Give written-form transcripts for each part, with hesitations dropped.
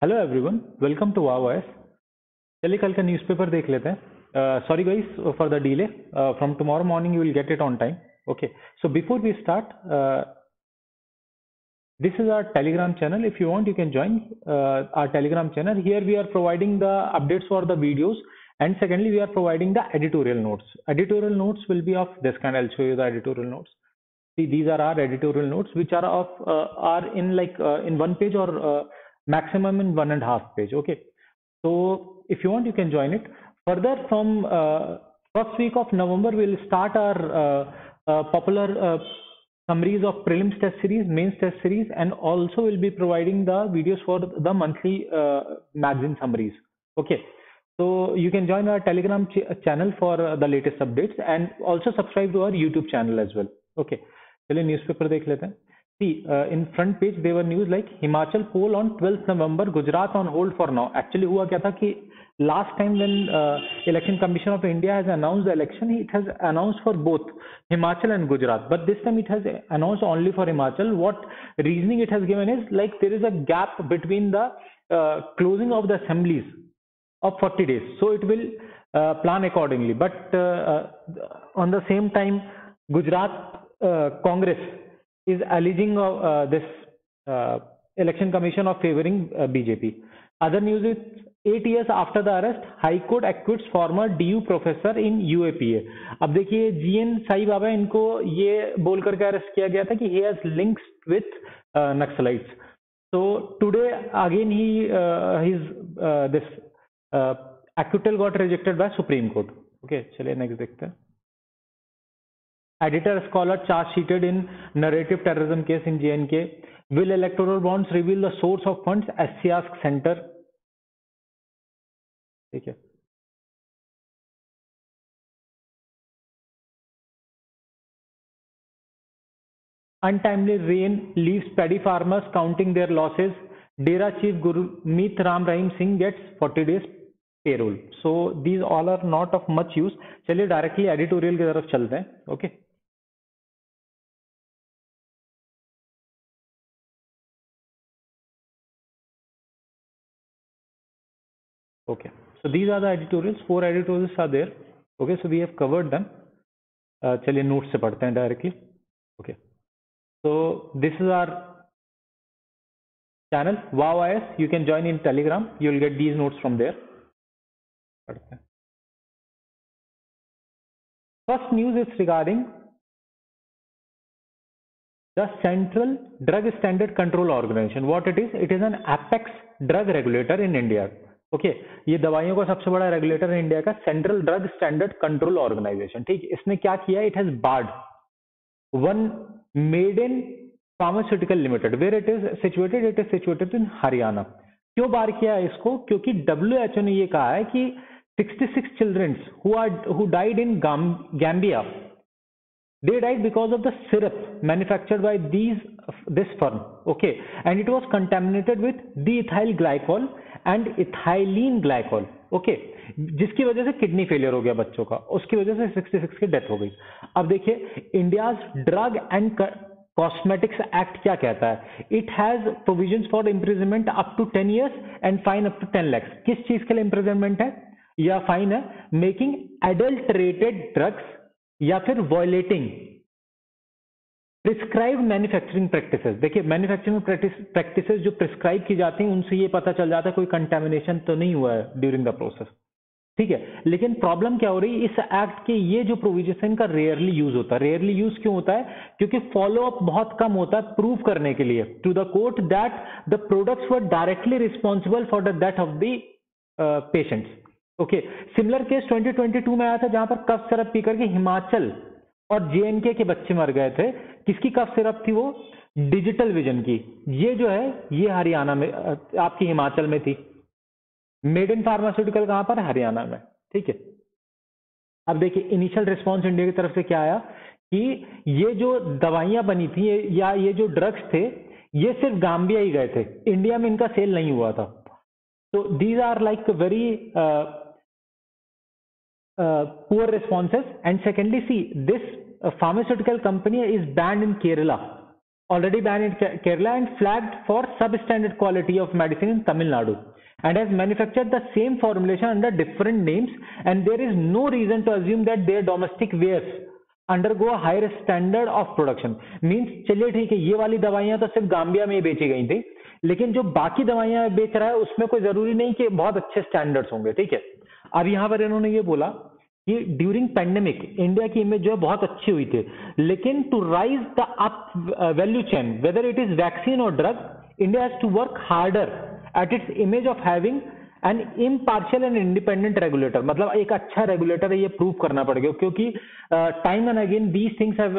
Hello everyone, welcome to वाओएस। चलिए कल का न्यूज़पेपर देख लेते हैं। Sorry guys for the delay. From tomorrow morning you will get it on time. Okay, so before we start, this is our Telegram channel. If you want, you can join our Telegram channel. Here we are providing the updates for the videos, and secondly, we are providing the editorial notes. Editorial notes will be of this kind. I'll show you the editorial notes. See, these are our editorial notes, which are of are in in one page or maximum in 1.5 page. Okay, so if you want, you can join it. Further, from first week of November, we'll start our popular summaries of prelims test series, mains test series, and also we'll be providing the videos for the monthly magazine summaries. Okay, so you can join our Telegram channel for the latest updates, and also subscribe to our YouTube channel as well. Okay, चलिए newspaper देख लेते हैं. See, in front page there were news like Himachal poll on 12th November, Gujarat on hold for now. Actually हुआ क्या था कि last time when Election Commission of India has announced the election, it has announced for both Himachal and Gujarat, but this time it has announced only for Himachal. What reasoning it has given is like there is a gap between the closing of the assemblies of 40 days, so it will plan accordingly. But on the same time, Gujarat Congress is alleging this election commission of favoring BJP. Other news is 8 years after the arrest, High Court acquits former DU professor in UAPA. अब देखिए GN Sai Baba, इनको ये बोल करके arrest किया गया था कि he has links with Naxalites. So today again this acquittal got rejected by Supreme Court. Okay, चलिए next देखते हैं. Editor scholar charge sheeted in narrative terrorism case in JNK. Will electoral bonds reveal the source of funds? SC asks center. ठीक है. Untimely rain leaves paddy farmers counting their losses. Dera chief Gurmeet Ram Rahim Singh gets 40 days payroll. So these all are not of much use. चलिए directly editorial की तरफ चलते हैं. Okay. Okay, so these are the editorials. 4 editorials are there. Okay, so we have covered them. चलिए notes से पढ़ते हैं directly. Okay, so this is our channel WowIS. You can join in Telegram. You will get these notes from there. पढ़ते हैं. First news is regarding the Central Drug Standard Control Organization. What it is? It is an apex drug regulator in India. Okay, ये दवाइयों का सबसे बड़ा regulator है India का, central drug standard control organisation. ठीक, इसने क्या किया? It has barred one Maiden pharmaceutical limited. Where it is situated? It is situated in Haryana. क्यों बार किया इसको? क्योंकि WHO ने ये कहा है कि 66 children who died in Gambia, they died because of the syrup manufactured by this firm. Okay, and it was contaminated with diethyl glycol and ethylene glycol. Okay, जिसकी वजह से किडनी फेलियर हो गया बच्चों का, उसकी वजह से 66 की डेथ हो गई. अब देखिए India's drug and cosmetics act क्या कहता है? It has provisions for imprisonment up to 10 years and fine up to 10 lakhs. किस चीज के लिए इम्प्रिजनमेंट है या फाइन है? मेकिंग एडल्टरेटेड ड्रग्स या फिर वॉयलेटिंग प्रिस्क्राइब्ड मैन्युफैक्चरिंग प्रैक्टिसेस. देखिए मैन्युफैक्चरिंग प्रैक्टिसेस जो प्रिस्क्राइब की जाती हैं उनसे ये पता चल जाता है कोई कंटेमिनेशन तो नहीं हुआ है ड्यूरिंग द प्रोसेस. ठीक है, लेकिन प्रॉब्लम क्या हो रही है? इस एक्ट के ये जो प्रोविजन इनका रेयरली यूज होता है. रेयरली यूज क्यों होता है? क्योंकि फॉलो अप बहुत कम होता है प्रूव करने के लिए to the court that the products were directly responsible for the death of the patients. Okay, similar case 2022 में आया था जहां पर कफ सिरप पी करके हिमाचल और JNK के बच्चे मर गए थे. किसकी कफ सिरप थी? वो डिजिटल विजन की. ये जो है ये हरियाणा में, आपकी हिमाचल में थी. मेड इन फार्मास्यूटिकल कहां पर? हरियाणा में. ठीक है, अब देखिए इनिशियल रिस्पॉन्स इंडिया की तरफ से क्या आया कि ये जो दवाइयां बनी थी या ये जो ड्रग्स थे ये सिर्फ गाम्बिया ही गए थे, इंडिया में इनका सेल नहीं हुआ था. तो these are like very poor responses. And secondly, see, this pharmaceutical company is banned in Kerala. already banned in Kerala and flagged for substandard quality of medicine in Tamil Nadu, and has manufactured the same formulation under different names, and there is no reason to assume that their domestic wares undergo a higher standard of production. Means चलिए ठीक है, ये वाली दवाइयां तो सिर्फ Gambia में बेची गई थी, लेकिन जो बाकी दवाइयां बेच रहा है उसमें कोई जरूरी नहीं कि बहुत अच्छे स्टैंडर्ड्स होंगे, ठीक है। अब यहाँ पर इन्होंने ये बोला कि ड्यूरिंग पेंडेमिक इंडिया की इमेज जो है बहुत अच्छी हुई थी, लेकिन to rise the up value chain whether it is vaccine और drug, India has to work harder at its image of having an impartial and independent regulator. मतलब एक अच्छा रेगुलेटर है, ये प्रूव करना पड़ेगा, क्योंकि time and again these things have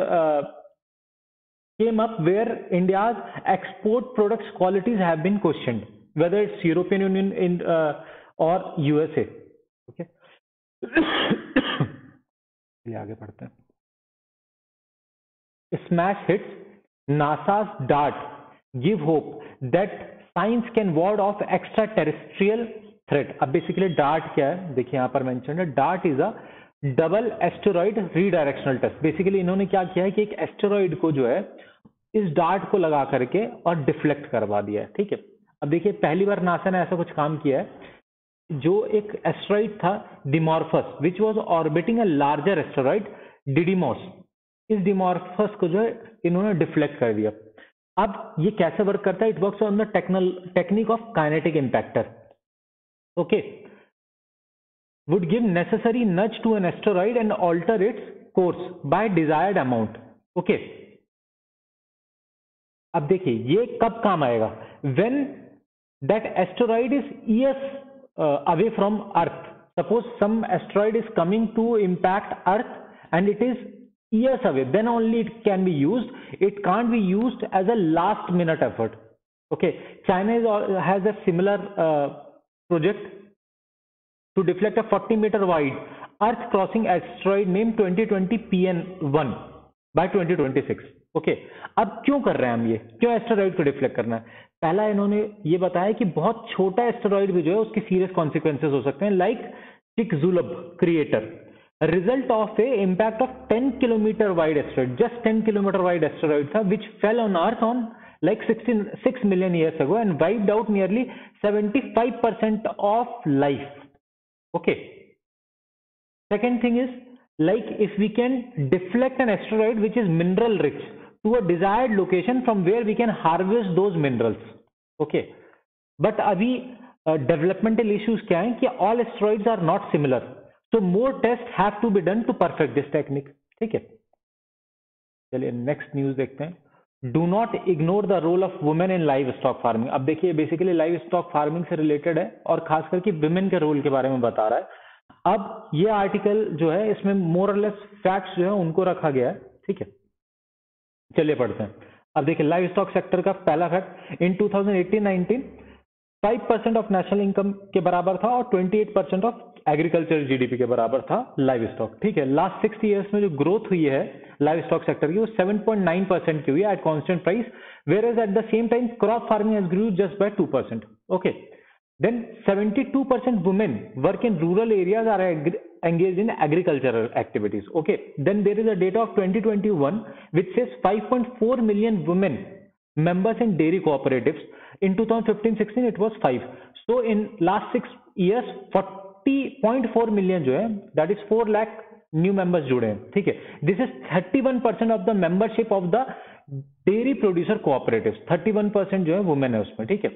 came up where India's export products qualities have been questioned, whether it's European Union in or USA. Okay. चलिए आगे बढ़ते हैं। Smash hits NASA's DART give hope that science can ward off extraterrestrial threat। अब basically DART क्या है, देखिए यहाँ पर मेंशन है, DART is a double asteroid redirectional test. Basically इन्होंने क्या किया है कि एक एस्टेरॉइड को जो है इस डार्ट को लगा करके और डिफ्लेक्ट करवा दिया है, ठीक है। अब देखिए पहली बार नासा ने ऐसा कुछ काम किया है, जो एक एस्टेरॉइड था Dimorphos which was orbiting a larger asteroid Didymos, इस डिमॉर्फस को जो है इन्होंने डिफ्लेक्ट कर दिया। अब ये कैसे वर्क करता है, it works on the technique of kinetic impactor. Okay, would give necessary nudge to an asteroid and alter its course by desired amount। okay, अब देखिए ये कब काम आएगा, when that asteroid is years away from earth। suppose some asteroid is coming to impact earth and it is years away, then only it can be used, it can't be used as a last minute effort। okay, China has a similar project to deflect a 40-meter wide earth crossing asteroid named 2020 PN1 by 2026। Okay, अब क्यों कर रहे हैं हम ये, क्यों asteroid को deflect करना है? पहला इन्होंने ये बताया कि बहुत छोटा एस्टेरॉइड भी जो है उसकी सीरियस कॉन्सिक्वेंसेस हो सकते हैं, like Chicxulub crater, result of a impact of 10 kilometre wide asteroid, just 10 kilometre wide asteroid था which fell on earth on like 6 million years ago and wiped out nearly 75% of life। okay, second thing is, like if we can deflect an asteroid which is mineral rich to a desired location from where we can harvest those minerals। okay, but अभी developmental issues क्या हैं कि all asteroids are not similar, so more tests have to be done to perfect this technique। ठीक है, चलिए next news देखते हैं। Do not ignore the role of women in livestock farming. अब देखिए बेसिकली लाइव स्टॉक फार्मिंग से related है और खास करके विमेन के रोल के बारे में बता रहा है। अब ये आर्टिकल जो है इसमें मोर और लेस फैक्ट्स जो है उनको रखा गया है, ठीक है। चलिए पढ़ते हैं। अब देखिए लाइव स्टॉक सेक्टर का पहला fact, in 2018-19 5% of national income के बराबर था और 28% ऑफ एग्रीकल्चर जीडीपी के बराबर था लाइव स्टॉक। ठीक है, लास्ट 6 इयर्स में जो ग्रोथ हुई है लाइव स्टॉक सेक्टर की वो 7.9% की हुई है at constant price, whereas at the same time crop farming has grew just by 2%। Okay, then 72% women work in rural areas are engaged in agricultural activities। okay, then there is a data of 2021 which says 5.4 million women members in dairy cooperatives। in 2015-16 it was 5, so in last 6 years 40.4 million जो है that is 4 lakh new members जुड़े हैं। ठीक है, this is 31% of the membership of the dairy producer cooperatives. 31% जो है women है उसमें। ठीक है,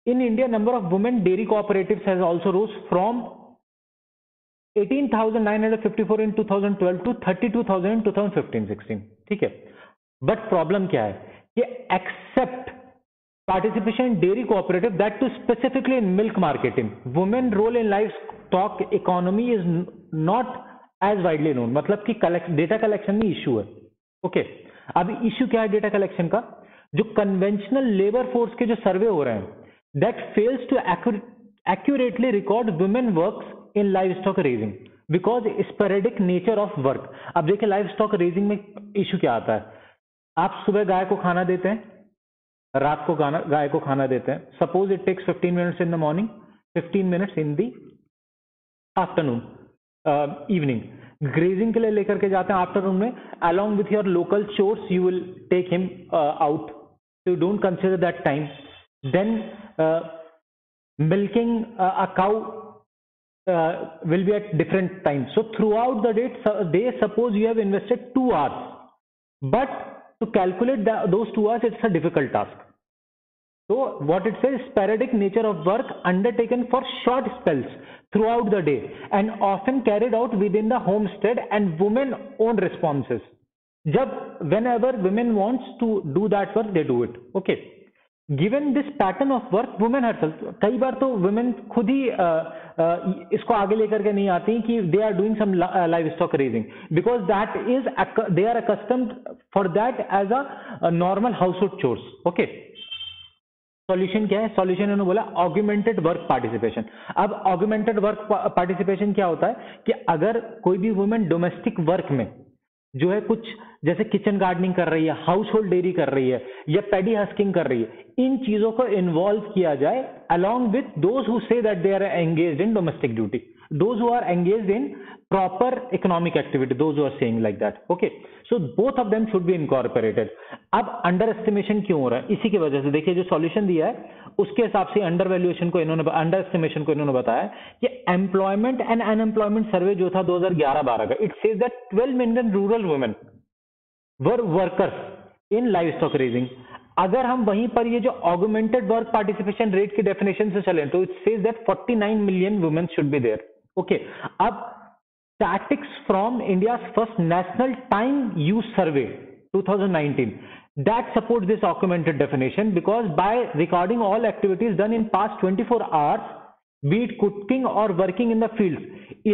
in India number of women dairy cooperatives has also rose from 18,954 in 2012 to 32,000 in 2015-16। ठीक है, बट प्रॉब्लम क्या है कि accept participation in dairy cooperative, that too specifically in milk marketing, women role in livestock economy is not as widely known। मतलब कि data collection में issue है। Okay, अब इशू क्या है डेटा कलेक्शन का? जो कन्वेंशनल लेबर फोर्स के जो सर्वे हो रहे हैं that fails to accurately record women works in livestock raising because sporadic nature of work. अब देखिए लाइव स्टॉक रेजिंग में इशू क्या आता है, आप सुबह गाय को खाना देते हैं, रात को गाय को खाना देते हैं। Suppose it takes 15 minutes in the morning, 15 minutes in the afternoon evening. Grazing के लिए लेकर के जाते हैं आफ्टरनून में, along with your local chores you will take him out, so you don't consider that time. Then milking a cow will be at different times. So throughout the day, suppose you have invested 2 hours, but to calculate those 2 hours, it's a difficult task. So what it says, sporadic nature of work undertaken for short spells throughout the day and often carried out within the homestead and women own responses. Whenever women wants to do that work, they do it. Okay. Given this pattern of work, women herself, कई बार तो women खुद ही इसको आगे लेकर के नहीं आती कि they are doing some livestock raising, because that is they are accustomed for that as a normal household chores. Okay. Solution क्या है? सॉल्यूशन इन्होंने बोला ऑगमेंटेड वर्क पार्टिसिपेशन. अब ऑगमेंटेड वर्क पार्टिसिपेशन क्या होता है कि अगर कोई भी वुमेन डोमेस्टिक वर्क में जो है कुछ जैसे किचन गार्डनिंग कर रही है, हाउस होल्ड डेयरी कर रही है या पेडी हस्किंग कर रही है, इन चीजों को इन्वॉल्व किया जाए along with those who say that they are engaged in domestic duty, those who are engaged in proper economic activity, those who are saying like that. Okay, so both of them should be incorporated. अब under estimation क्यों हो रहा है? इसी की वजह से देखिए जो सॉल्यूशन दिया है उसके हिसाब से अंडर वैल्यूएशन को इन्होंने अंडर एस्टिमेशन को इन्होंने बताया कि एम्प्लॉयमेंट एंड अनएम्प्लॉयमेंट सर्वे जो था 2011-12 का, it says that 12 million rural women were workers in livestock raising. अगर हम वहीं पर ये जो ऑगमेंटेड वर्क पार्टिसिपेशन रेट की डेफिनेशन से चलें तो it says that 49 million women should be there. Okay, अब statistics from India's first national time use survey 2019 that supports this augmented definition, because by recording all activities done in past 24 hours, be it cooking or working in the fields,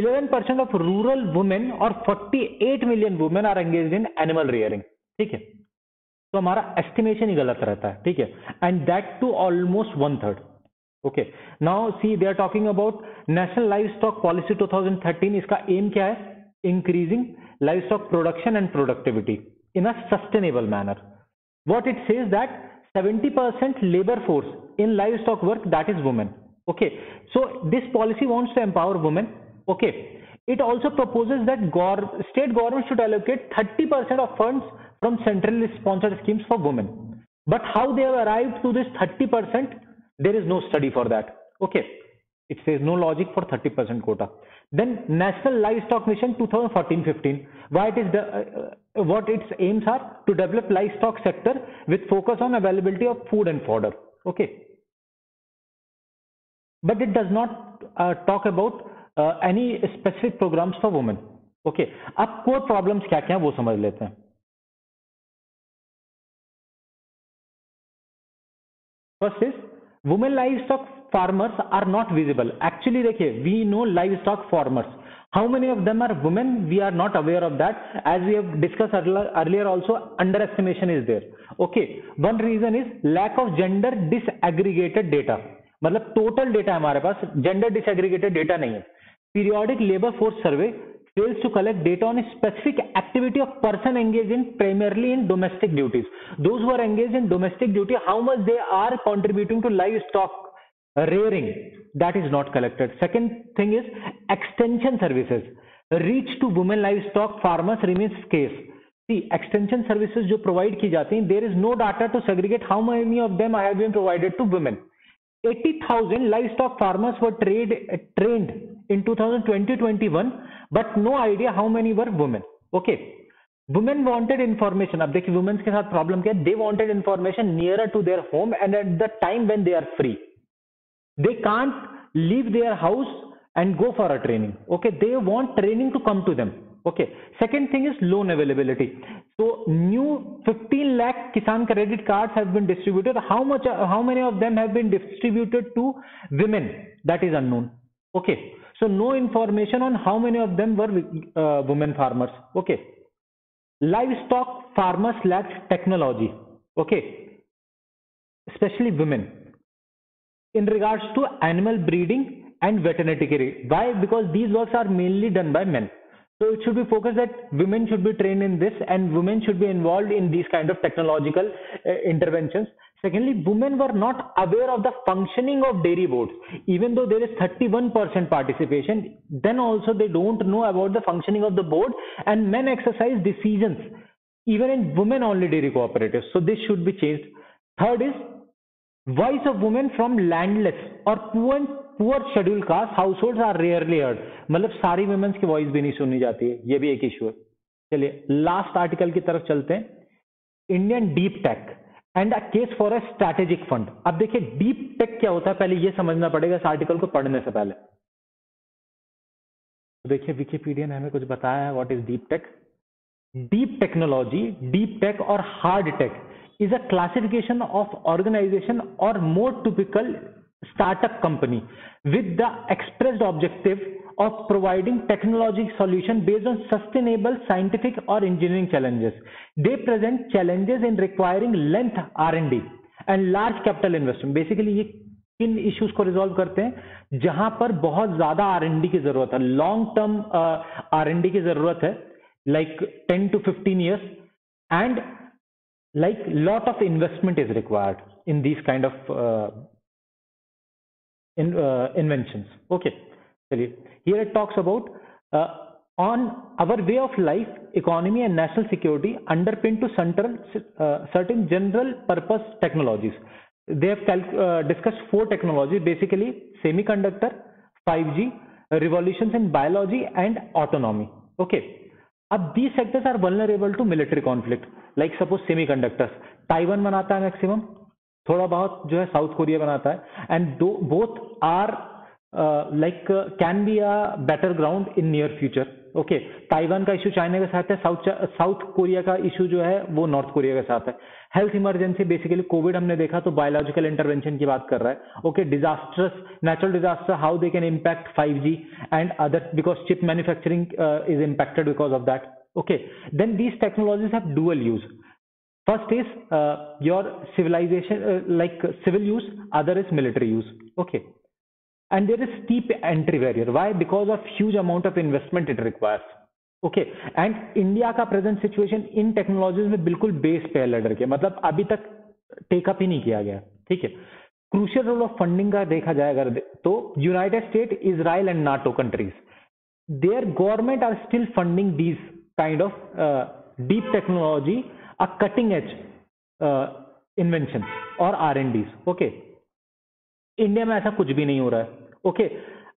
11% of rural women or 48 million women are engaged in animal rearing. ठीक है, तो हमारा estimation ही गलत रहता है. ठीक है, and that too almost 1/3. Okay, now see they are talking about National Livestock Policy 2013. इसका एम क्या है? Increasing livestock production and productivity in a sustainable manner. What it says that 70% labor force in livestock work, that is women. Okay, so this policy wants to empower women. Okay, it also proposes that state government should allocate 30% of funds from centrally sponsored schemes for women. But how they have arrived to this 30%? There is no study for that. Okay, it says no logic for 30% quota. Then National Livestock Mission 2014-15. Why it is what its aims are? To develop livestock sector with focus on availability of food and fodder. Okay, but it does not talk about any specific programs for women. Okay, अब core problems क्या क्या वो समझ लेते हैं. First is women livestock farmers are not visible. Actually देखिए, we know livestock farmers. How many of them are women? We are not aware of that. As we have discussed earlier also, underestimation is there. Okay, one reason is lack of gender disaggregated data. मतलब total data हमारे पास gender disaggregated data नहीं है. Periodic labor force survey fails to collect data on a specific activity of person engaged in primarily in domestic duties. Those who are engaged in domestic duty, how much they are contributing to livestock rearing, that is not collected. Second thing is extension services. Reach to women livestock farmers remains scarce. See, extension services जो provide की जाती हैं, there is no data to segregate how many of them have been provided to women. 80,000 livestock farmers were trained in 2020-21, but no idea how many were women. Okay, women wanted information. अब देखिए women के साथ problem क्या है? They wanted information nearer to their home and at the time when they are free. They can't leave their house and go for a training. Okay, they want training to come to them. Okay, second thing is loan availability. So new 15 lakh Kisan credit cards have been distributed. How many of them have been distributed to women? That is unknown. Okay, so no information on how many of them were women farmers. Okay, livestock farmers lack technology. Okay, especially women in regards to animal breeding and veterinary care. Why? Because these works are mainly done by men. So it should be focused that women should be trained in this and women should be involved in these kind of technological interventions. Secondly, women were not aware of the functioning of dairy boards. Even though there is 31% participation, then also they don't know about the functioning of the board, and men exercise decisions even in women only dairy cooperatives. So this should be changed. Third is voice of women from landless or poor scheduled caste households are rarely heard. मतलब सारी women's की voice भी नहीं सुनी जाती है, ये भी एक issue है. चलिए लास्ट आर्टिकल की तरफ चलते हैं. Indian deep tech and a case for a strategic fund. अब देखिए डीप टेक क्या होता है, पहले ये समझना पड़ेगा इस आर्टिकल को पढ़ने से पहले. तो देखिए विकिपीडिया ने हमें कुछ बताया है what is deep tech. Deep technology, deep tech और hard tech is a classification of organization or more typical startup company with the expressed objective of providing technology solution based on sustainable scientific or engineering challenges. They present challenges in requiring length R&D and large capital investment. Basically ये किन issues को resolve करते हैं जहां पर बहुत ज्यादा R&D की जरूरत है, लॉन्ग टर्म R&D की जरूरत है, like 10 to 15 years, and like lot of investment is required in these kind of inventions. Okay, here it talks about on our way of life, economy and national security underpinned to certain general purpose technologies. They have discussed 4 technologies, basically semiconductor, 5G, revolutions in biology and autonomy. Okay, अब these sectors are vulnerable to military conflict. Like suppose semiconductors, Taiwan बनाता है maximum, थोड़ा बहुत जो है south Korea बनाता है, and both are like can be a battleground in near future. Okay, Taiwan का इशू चाइना के साथ है, साउथ कोरिया का इशू जो है वो नॉर्थ कोरिया के साथ है. हेल्थ इमरजेंसी, बेसिकली कोविड हमने देखा तो बायोलॉजिकल इंटरवेंशन की बात कर रहा है. Okay, disasters, natural disaster, how they can impact 5G and other, because chip manufacturing is impacted because of that. Okay, then these technologies have dual use. First is your civilization, like civil use, other is military use. Okay, and there is steep entry barrier. Why? Because of huge amount of investment it requires. Okay, and India का present situation इन technologies में बिल्कुल base पे है लड़के के, मतलब अभी तक take up ही नहीं किया गया. ठीक है. Crucial role of funding का देखा जाए अगर तो United States, Israel and NATO countries, their government are still funding these kind of deep technology, a cutting edge invention or R&Ds. Okay, India में ऐसा कुछ भी नहीं हो रहा है. ओके,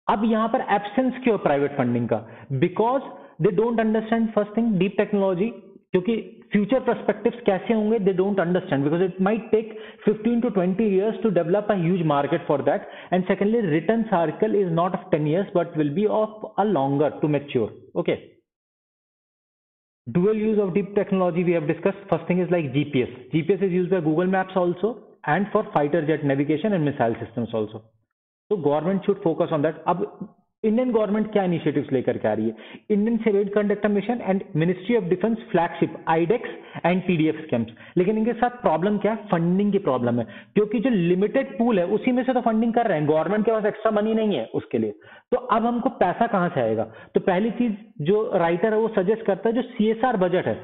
अब यहां पर एब्सेंस क्यों प्राइवेट फंडिंग का? Because they don't understand first thing deep technology, क्योंकि फ्यूचर पर्सपेक्टिव्स कैसे होंगे they don't understand, because it might take 15 to 20 years to develop a huge market for that. And secondly, return cycle is not of 10 years but will be of a longer to mature. Okay, dual use of deep technology we have discussed. First thing is like GPS. GPS is used by Google Maps also and for fighter jet navigation and missile systems also. So government should focus on that. अब Indian government क्या initiatives लेकर के आ रही है? Indian semi conductor mission and ministry of defence flagship iDEX and PDF scams. लेकिन इनके साथ problem क्या है? फंडिंग की प्रॉब्लम है, क्योंकि जो लिमिटेड पूल है उसी में से तो फंडिंग कर रहे हैं, गवर्नमेंट के पास एक्स्ट्रा मनी नहीं है उसके लिए. तो अब हमको पैसा कहां से आएगा? तो पहली चीज जो राइटर है वो सजेस्ट करता है, जो सीएसआर बजट है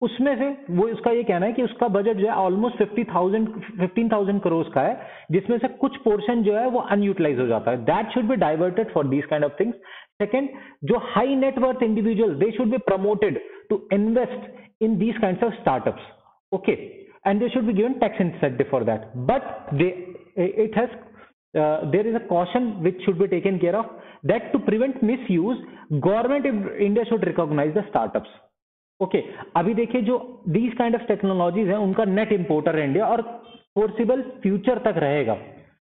उसमें से, वो उसका ये कहना है कि उसका बजट जो है ऑलमोस्ट 15,000 करोड़ का है, जिसमें से कुछ पोर्शन जो है वो अनयूटिलाइज हो जाता है. That should be diverted for these kind of things. Second, जो high net worth individual, they should be promoted to invest in these kinds of startups. Okay, and they should be given tax incentive for that. But it has there is a caution which should be taken care of, that to prevent misuse, government of India should recognize the startups. Okay, अभी देखिए जो these kind of technologies हैं उनका net importer है India और forcible future तक रहेगा.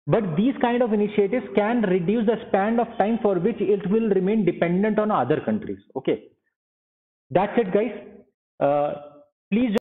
But these kind of initiatives can reduce the span of time for which it will remain dependent on other countries. Okay, that's it guys. Please